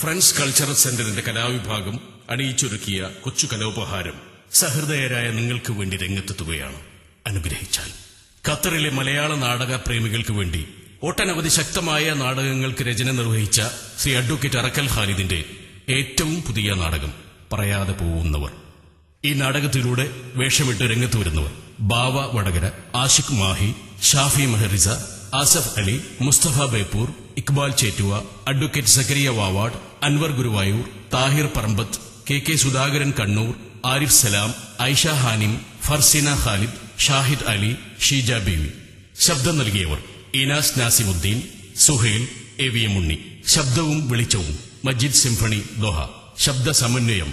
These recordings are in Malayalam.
ഫ്രണ്ട്സ് കൾച്ചറൽ സെന്ററിന്റെ കലാവിഭാഗം അണിയിച്ചൊരുക്കിയ കൊച്ചു കലോപഹാരം സഹൃദയരായ നിങ്ങൾക്ക് വേണ്ടി രംഗത്തെത്തുകയാണ്. അനുഗ്രഹിച്ചാൽ. ഖത്തറിലെ മലയാള നാടക പ്രേമികൾക്ക് വേണ്ടി ഒട്ടനവധി ശക്തമായ നാടകങ്ങൾക്ക് രചന നിർവഹിച്ച ശ്രീ അഡ്വക്കേറ്റ് അറക്കൽ ഖാലിദിന്റെ ഏറ്റവും പുതിയ നാടകം പറയാതെ പോകുന്നവർ. ഈ നാടകത്തിലൂടെ വേഷമിട്ട് രംഗത്ത് വരുന്നവർ ബാവ വടകര, ആഷിഖ് മാഹി, ഷാഫി മെഹറിസ, ആസഫ് അലി, മുസ്തഫ ബേപ്പൂർ, ഇക്ബാൽ ചേറ്റുവ, അഡ്വക്കേറ്റ് സക്കരിയ വാവാഡ്, അൻവർ ഗുരുവായൂർ, താഹിർ പറമ്പത്ത്, കെ സുധാകരൻ കണ്ണൂർ, ആരിഫ് സലാം, ഐഷ ഹാനിം, ഫർസിന ഖാലിദ്, ഷാഹിദ് അലി, ഷീജ ബീവി. ശബ്ദം നൽകിയവർ ഇനാസ് നാസിമുദ്ദീൻ, സുഹൈൽ, എവിഎം ഉണ്ണി. ശബ്ദവും വെളിച്ചവും മജീദ് സിംഫണി ദോഹ. ശബ്ദ സമന്വയം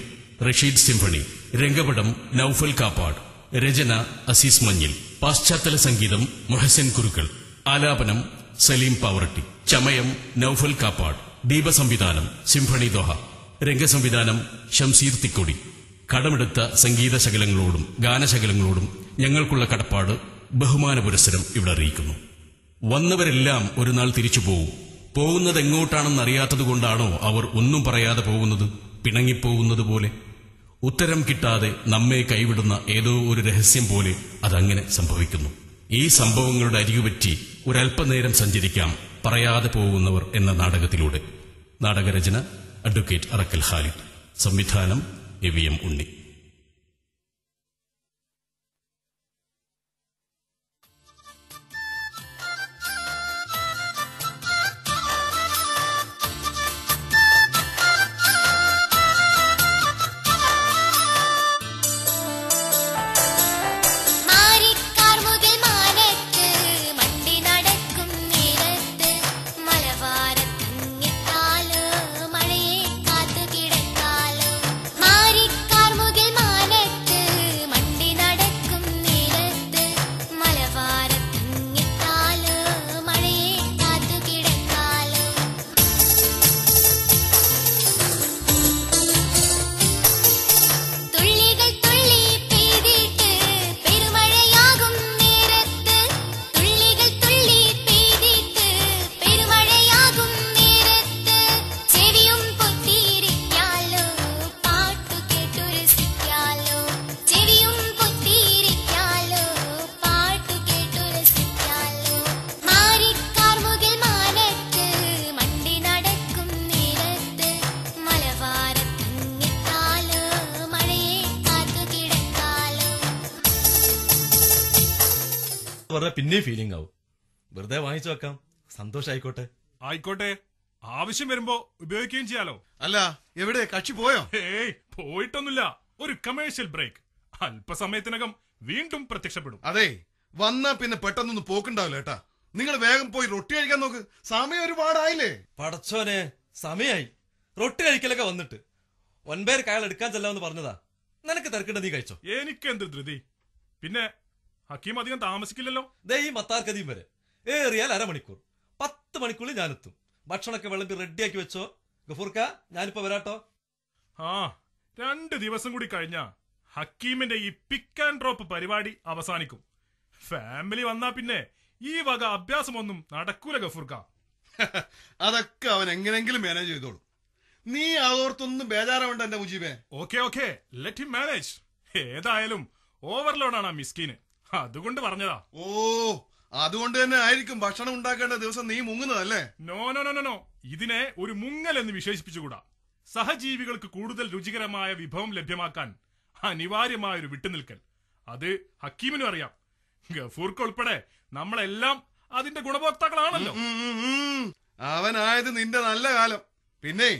റഷീദ് സിംഫണി. രംഗപടം നൌഫൽ കാപ്പാട്. രചന അസീസ് മഞ്ഞിൽ. പാശ്ചാത്തല സംഗീതം മുഹസിൻ കുരുക്കൾ. ആലാപനം സലീം പാവറട്ടി. ചമയം നൌഫൽ കാപ്പാട്. ദീപസംവിധാനം സിംഫണി ദോഹ. രംഗസംവിധാനം ഷംസീർ തിക്കൊടി. കടമെടുത്ത സംഗീതശകലങ്ങളോടും ഗാനശകലങ്ങളോടും ഞങ്ങൾക്കുള്ള കടപ്പാട് ബഹുമാന പുരസ്സരം ഇവിടെ അറിയിക്കുന്നു. വന്നവരെല്ലാം ഒരു നാൾ തിരിച്ചു പോകും. പോകുന്നത് എങ്ങോട്ടാണെന്നറിയാത്തതുകൊണ്ടാണോ അവർ ഒന്നും പറയാതെ പോകുന്നത്? പിണങ്ങിപ്പോകുന്നത് പോലെ, ഉത്തരം കിട്ടാതെ നമ്മെ കൈവിടുന്ന ഏതോ ഒരു രഹസ്യം പോലെ അതങ്ങനെ സംഭവിക്കുന്നു. ഈ സംഭവങ്ങളുടെ അരികുപറ്റി ഒരല്പനേരം സഞ്ചരിക്കാം പറയാതെ പോകുന്നവർ എന്ന നാടകത്തിലൂടെ. നാടകരചന അഡ്വക്കേറ്റ് അറക്കൽ ഖാലിദ്. സംവിധാനം എവിഎം ഉണ്ണി. പിന്നെ ഫീലിംഗ് ആവും. വെറുതെ വാങ്ങിച്ചു വെക്കാം. സന്തോഷായിക്കോട്ടെ. ആയിക്കോട്ടെ, ആവശ്യം വരുമ്പോ ഉപയോഗിക്കുകയും ചെയ്യാലോ. അല്ല, എവിടെ കക്ഷി പോയോ? ഏയ്, പോയിട്ടൊന്നുമില്ല. ഒരു കമേഴ്ഷ്യൽ ബ്രേക്ക്. അല്പസമയത്തിനകം വീണ്ടും പ്രത്യക്ഷപ്പെടും. അതെ, വന്നാ പിന്നെ പെട്ടെന്നൊന്നും പോക്കുണ്ടാവില്ല ഏട്ടാ. നിങ്ങൾ വേഗം പോയി റൊട്ടി കഴിക്കാൻ നോക്ക്. സമയം ഒരുപാടായില്ലേ? പടച്ചോനെ, സമയായി. റൊട്ടി കഴിക്കലൊക്കെ വന്നിട്ട് 9 കായൽ എടുക്കാൻ ചെല്ലാമെന്ന് പറഞ്ഞതാ. നിനക്ക് തിരക്കിട്ട് നീ കഴിച്ചോ. എനിക്ക് എന്ത് ധൃതി. പിന്നെ ഹക്കീം അധികം താമസിക്കില്ലല്ലോ. ദേ ഈ മത്താർക്കതിയും വരെ ഏറിയാൽ 1/2 മണിക്കൂർ. 10 മണിക്കൂറിൽ ഞാനെത്തും. ഭക്ഷണമൊക്കെ വിളമ്പി റെഡിയാക്കി വെച്ചോ. ഗഫൂർക്ക, ഞാനിപ്പോ വരാട്ടോ. ആ, 2 ദിവസം കൂടി കഴിഞ്ഞാ ഹക്കീമിന്റെ ഈ പിക്ക് ആൻഡ് ഡ്രോപ്പ് പരിപാടി അവസാനിക്കും. ഫാമിലി വന്നാ പിന്നെ ഈ വക അഭ്യാസമൊന്നും നടക്കൂല ഗഫൂർക്ക. അതൊക്കെ അവൻ എങ്ങനെങ്കിലും മാനേജ് ചെയ്തോളൂ. നീ അതോർത്തൊന്നും ബേജാറാവണ്ട എന്റെ മുജീബേ. Okay, let him manage. ഏതായാലും ഓവർലോഡാണ് ആ മിസ്കീന്. അതുകൊണ്ട് പറഞ്ഞതാ. ഓ, അതുകൊണ്ട് തന്നെ ആയിരിക്കും ഭക്ഷണം ഉണ്ടാക്കേണ്ട ദിവസം നീ മുങ്ങുന്നതല്ലേ? നോ, ഇതിനെ ഒരു മുങ്ങൽ എന്ന് വിശേഷിപ്പിച്ചുകൂടാ. സഹജീവികൾക്ക് കൂടുതൽ രുചികരമായ വിഭവം ലഭ്യമാക്കാൻ അനിവാര്യമായ ഒരു വിട്ടുനിൽക്കൽ. അത് ഹക്കീമിനും അറിയാം. ഗഫൂർക്ക് ഉൾപ്പെടെ നമ്മളെല്ലാം അതിന്റെ ഗുണഭോക്താക്കളാണല്ലോ. അവനായത് നിന്റെ നല്ല കാലം. പിന്നെ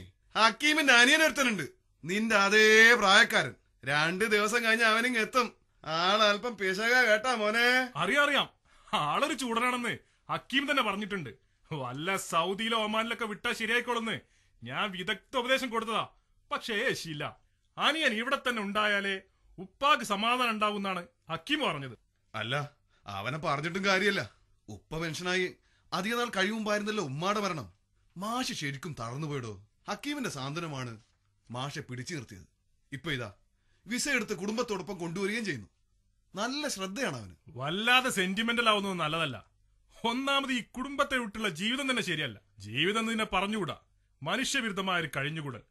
ഹക്കീമിന്റെ അനിയനൊരുത്തനുണ്ട്, നിന്റെ അതേ പ്രായക്കാരൻ. 2 ദിവസം കഴിഞ്ഞ് അവനിങ് എത്തും. ആളല്പം പിശക കേട്ടാ മോനെ. അറിയാം, ആളൊരു ചൂടനാണെന്ന് ഹക്കീം തന്നെ പറഞ്ഞിട്ടുണ്ട്. വല്ല സൗദിയിലോ ഒമാനിലൊക്കെ വിട്ടാ ശരിയായിക്കോളെന്ന് ഞാൻ വിദഗ്ധ ഉപദേശം കൊടുത്തതാ. പക്ഷേ ശീല അനിയൻ ഇവിടെ തന്നെ ഉണ്ടായാലേ ഉപ്പാക്ക് സമാധാനം ഉണ്ടാവുന്നാണ് ഹക്കീം പറഞ്ഞത്. അല്ല, അവനെ പറഞ്ഞിട്ടും കാര്യല്ല. ഉപ്പ പെൻഷനായി അധിക നാൾ കഴിയുമ്പായിരുന്നല്ലോ ഉമ്മാടെ മരണം. മാഷ് ശരിക്കും തളർന്നുപോയിടോ. ഹക്കീമിന്റെ സാന്ത്വനമാണ് മാഷെ പിടിച്ചു നിർത്തിയത്. ഇപ്പൊ ഇതാ വിസ എടുത്ത് കുടുംബത്തോടൊപ്പം കൊണ്ടുവരികയും ചെയ്യുന്നു. നല്ല ശ്രദ്ധയാണ് അവന്. വല്ലാതെ സെന്റിമെന്റൽ ആവുന്നത് നല്ലതല്ല. ഒന്നാമത് ഈ കുടുംബത്തെ വിട്ടുള്ള ജീവിതം തന്നെ ശരിയല്ല. ജീവിതം നിന്നെ പറഞ്ഞുകൂടാ. മനുഷ്യവിരുദ്ധമായ ഒരു കഴിഞ്ഞുകൂടൽ.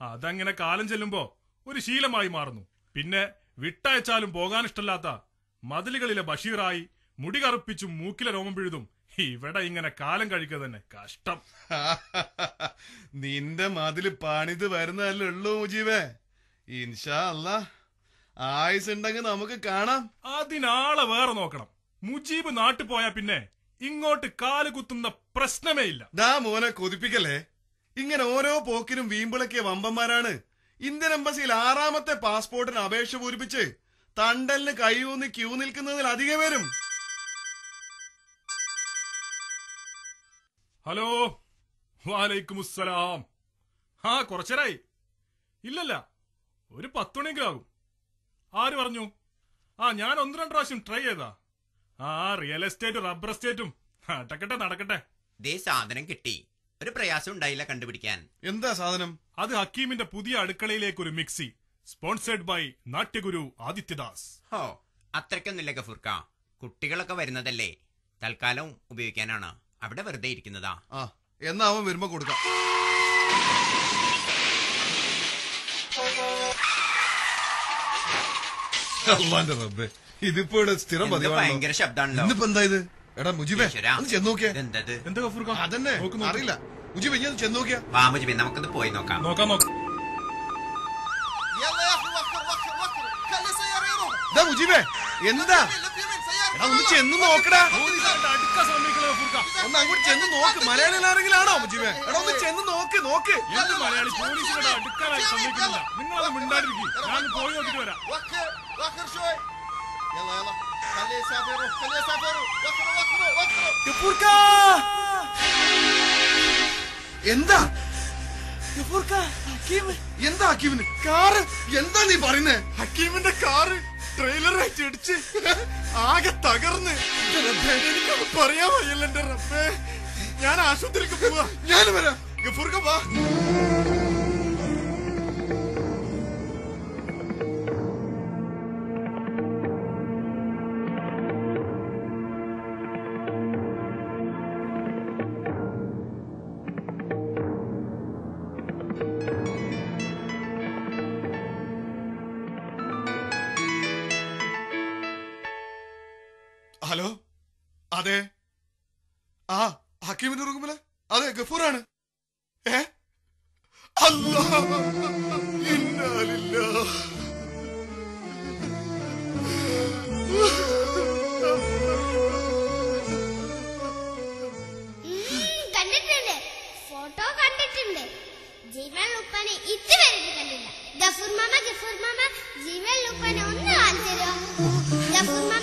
അതങ്ങനെ കാലം ചെല്ലുമ്പോ ഒരു ശീലമായി മാറുന്നു. പിന്നെ വിട്ടയച്ചാലും പോകാനിഷ്ടല്ലാത്ത മതിലുകളിലെ ബഷീറായി മുടി കറുപ്പിച്ചും മൂക്കിലെ രോമം പിഴുതും ഇവിടെ ഇങ്ങനെ കാലം കഴിക്കുക തന്നെ കഷ്ടം. നിന്റെ മതില് പണിത് വരുന്നതല്ലേ ഉള്ളൂ മുജീബേ. ഇൻഷാ അല്ലാ ആയുസ് ഉണ്ടെങ്കിൽ നമുക്ക് കാണാം. അതിനാളെ വേറെ നോക്കണം. മുജീബ് നാട്ടിൽ പോയാ പിന്നെ ഇങ്ങോട്ട് കാല് കുത്തുന്ന പ്രശ്നമേ ഇല്ല. ദാ മോനെ കൊതിപ്പിക്കല്ലേ. ഇങ്ങനെ ഓരോ പോക്കിനും വീമ്പിളക്കിയ വമ്പന്മാരാണ് ഇന്ത്യൻ എംബസിയിൽ 6ാമത്തെ പാസ്പോർട്ടിന് അപേക്ഷ പൂരിപ്പിച്ച് തണ്ടലിന് കൈയൂന്നി ക്യൂ നിൽക്കുന്നതിൽ അധികം പേരും. ഹലോ, വാലൈക്കുമുസ്സലാം. കുറച്ചേരായി. ഇല്ലല്ല, ഒരു 10 മണിയെങ്കിലും ആകും. ആര് പറഞ്ഞു? ഞാൻ 1-2 പ്രാവശ്യം ട്രൈ ചെയ്താ. റിയൽ എസ്റ്റേറ്റും റബ്ബർ എസ്റ്റേറ്റും നടക്കട്ടെ. ദേ സാധനം കിട്ടി. ഒരു പ്രയാസം ഉണ്ടായില്ല കണ്ടുപിടിക്കാൻ. എന്താ സാധനം? അത് ഹക്കീമിന്റെ പുതിയ അടുക്കളയിലേക്ക് ഒരു mixie. Sponsored by Natyaguru Adithyadas. അത്രയ്ക്കൊന്നുമില്ല ഗഫൂർക്ക. കുട്ടികളൊക്കെ വരുന്നതല്ലേ, തൽക്കാലം ഉപയോഗിക്കാനാണ്. അവിടെ വെറുതെ ഇരിക്കുന്നതാ. എന്നാ അവൻ വരുമ്പോ കൊടുക്കാം. ഇതിപ്പോ സ്ഥിരം ഭയങ്കര ശബ്ദമാണല്ലോ. ഇന്നിപ്പോ എന്താ ഇത്? എടാ മുജീബേ, ചെന്ന് നോക്കിയാ. എന്താ ഗഫൂർക്ക? അതന്നെ അറിയില്ല. മുജീബ് ഞാൻ ചെന്ന് നോക്കിയാ. വാ മുജീബേ, നമുക്കൊന്ന് പോയി നോക്കാം. മുജീബേ എന്താ? എടാ ഒന്ന് ചെന്ന് നോക്കടാ. ഒന്ന് അങ്ങോട്ട് ചെന്ന് നോക്ക്. മലയാളികൾ ആരെങ്കിലാണോ മുജീബേ? എടാ ഒന്ന് ചെന്ന് നോക്ക്. മലയാളി പോലീസിനോട് അടുക്കാനായി സമ്മതിക്കുന്നില്ല. നിങ്ങളത് മിണ്ടാതിരിക്കും. ഞാൻ പോയി നോക്കിട്ട് വരാം. എന്താ എന്താ ഹക്കീമിന് കാറ്? എന്താ നീ പറയുന്നേ? ഹക്കീമിന്റെ കാറ് ട്രെയിലറായിട്ട് ഇടിച്ച് ആകെ തകർന്ന്. എനിക്കത് പറയാൻ വയ്യല്ല എന്റെ റബ്ബേ. ഞാൻ ആശുപത്രിക്ക് പോവാ. ഞാൻ വരാം. ഗഫൂർക്ക വാ. ഹലോ, അതെ. ഹക്കീമിന്റെ റൂമില് അതെ ഗഫൂറാണ്. കണ്ടിട്ടുണ്ട്, ഫോട്ടോ കണ്ടിട്ടുണ്ട്. ജീവൻ ഉപ്പനെ ഇതുവരെ കണ്ടില്ല. ഗഫൂർ മാമ ജീവൻ ഉപ്പനെ ഒന്ന് കാണിച്ചു തരുമോ? ഗഫൂർ മാമ